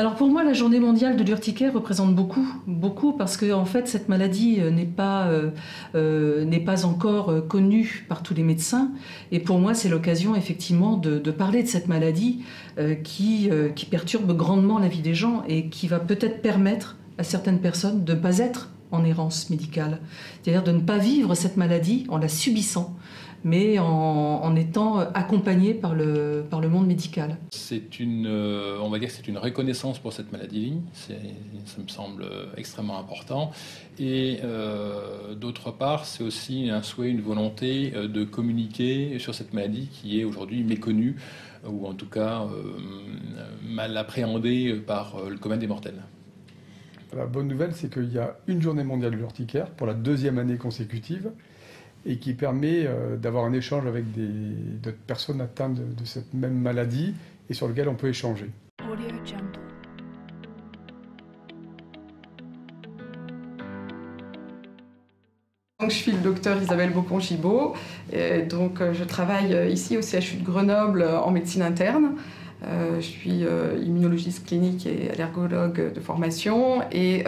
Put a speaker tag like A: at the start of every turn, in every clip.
A: Alors pour moi, la journée mondiale de l'urticaire représente beaucoup parce que en fait, cette maladie n'est pas encore connue par tous les médecins. Et pour moi, c'est l'occasion effectivement de parler de cette maladie qui perturbe grandement la vie des gens et qui va peut-être permettre à certaines personnes de ne pas être en errance médicale. C'est-à-dire de ne pas vivre cette maladie en la subissant, mais en étant accompagné par le monde médical.
B: On va dire que c'est une reconnaissance pour cette maladie, ça me semble extrêmement important. Et d'autre part, c'est aussi un souhait, une volonté de communiquer sur cette maladie qui est aujourd'hui méconnue, ou en tout cas mal appréhendée par le commun des mortels.
C: La bonne nouvelle, c'est qu'il y a une journée mondiale de l'urticaire pour la 2e année consécutive, et qui permet d'avoir un échange avec d'autres personnes atteintes de cette même maladie et sur lequel on peut échanger.
D: Donc, je suis le docteur Isabelle Beaupont-Gibaud, je travaille ici au CHU de Grenoble en médecine interne. Je suis immunologiste clinique et allergologue de formation et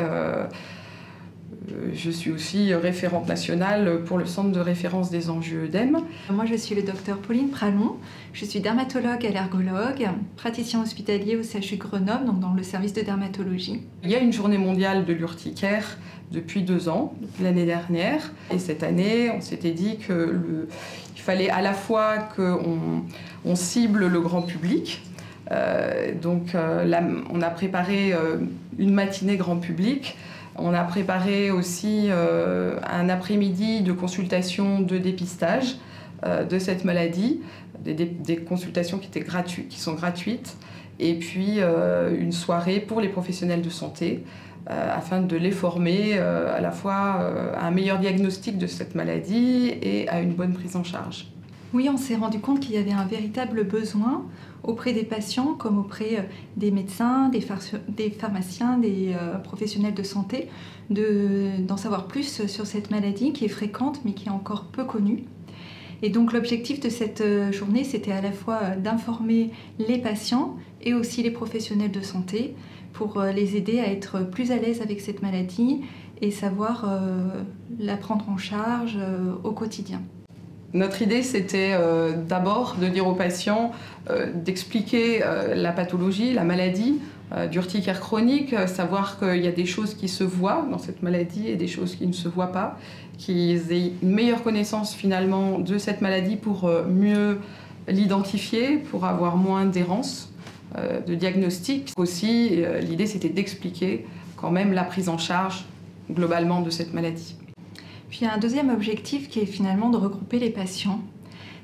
D: je suis aussi référente nationale pour le centre de référence des enjeux œdème.
E: Moi, je suis le docteur Pauline Pralon. Je suis dermatologue allergologue, praticien hospitalier au CHU Grenoble, donc dans le service de dermatologie.
D: Il y a une journée mondiale de l'urticaire depuis 2 ans, depuis l'année dernière. Et cette année, on s'était dit qu'il fallait à la fois qu'on cible le grand public. On a préparé une matinée grand public. On a préparé aussi un après-midi de consultation de dépistage de cette maladie, des consultations qui sont gratuites, et puis une soirée pour les professionnels de santé afin de les former à la fois à un meilleur diagnostic de cette maladie et à une bonne prise en charge.
E: Oui, on s'est rendu compte qu'il y avait un véritable besoin auprès des patients, comme auprès des médecins, des pharmaciens, des professionnels de santé, d'en savoir plus sur cette maladie qui est fréquente mais qui est encore peu connue. Et donc l'objectif de cette journée, c'était à la fois d'informer les patients et aussi les professionnels de santé pour les aider à être plus à l'aise avec cette maladie et savoir la prendre en charge au quotidien.
D: Notre idée, c'était d'abord de dire aux patients, d'expliquer la pathologie, la maladie d'urticaire chronique, savoir qu'il y a des choses qui se voient dans cette maladie et des choses qui ne se voient pas, qu'ils aient une meilleure connaissance finalement de cette maladie pour mieux l'identifier, pour avoir moins d'errance de diagnostic. Aussi, l'idée, c'était d'expliquer quand même la prise en charge globalement de cette maladie.
E: Puis il y a un deuxième objectif qui est finalement de regrouper les patients,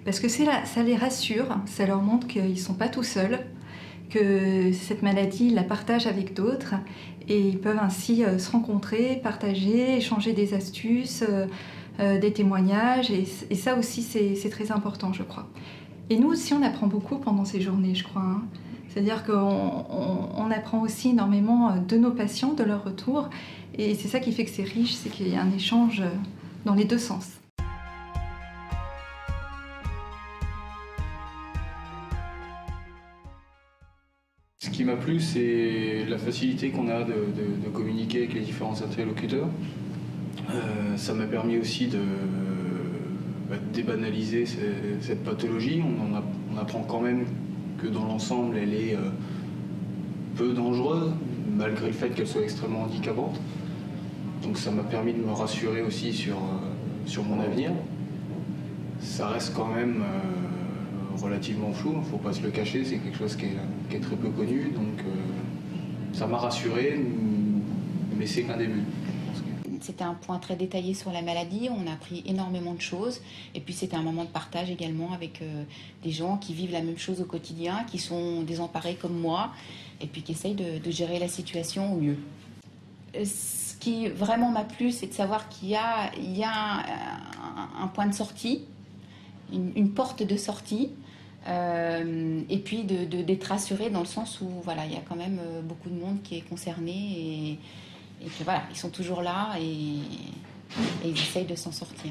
E: parce que ça les rassure, ça leur montre qu'ils ne sont pas tout seuls, que cette maladie, ils la partagent avec d'autres, et ils peuvent ainsi se rencontrer, partager, échanger des astuces, des témoignages, et ça aussi c'est très important, je crois. Et nous aussi, on apprend beaucoup pendant ces journées, je crois, hein. C'est-à-dire qu'on apprend aussi énormément de nos patients, de leur retour, et c'est ça qui fait que c'est riche, c'est qu'il y a un échange dans les deux sens.
F: Ce qui m'a plu, c'est la facilité qu'on a de communiquer avec les différents interlocuteurs. Ça m'a permis aussi de débanaliser cette pathologie. On apprend quand même que dans l'ensemble, elle est peu dangereuse, malgré le fait qu'elle soit extrêmement handicapante. Donc ça m'a permis de me rassurer aussi sur mon avenir. Ça reste quand même relativement flou, il ne faut pas se le cacher, c'est quelque chose qui est très peu connu. Donc ça m'a rassuré, mais c'est qu'un début.
G: C'était un point très détaillé sur la maladie, on a appris énormément de choses et puis c'était un moment de partage également avec des gens qui vivent la même chose au quotidien, qui sont désemparés comme moi et puis qui essayent de gérer la situation au mieux. Ce qui vraiment m'a plu, c'est de savoir qu'il y a un point de sortie, une porte de sortie et puis d'être rassuré dans le sens où voilà, il y a quand même beaucoup de monde qui est concerné et que voilà, ils sont toujours là et ils essayent de s'en sortir.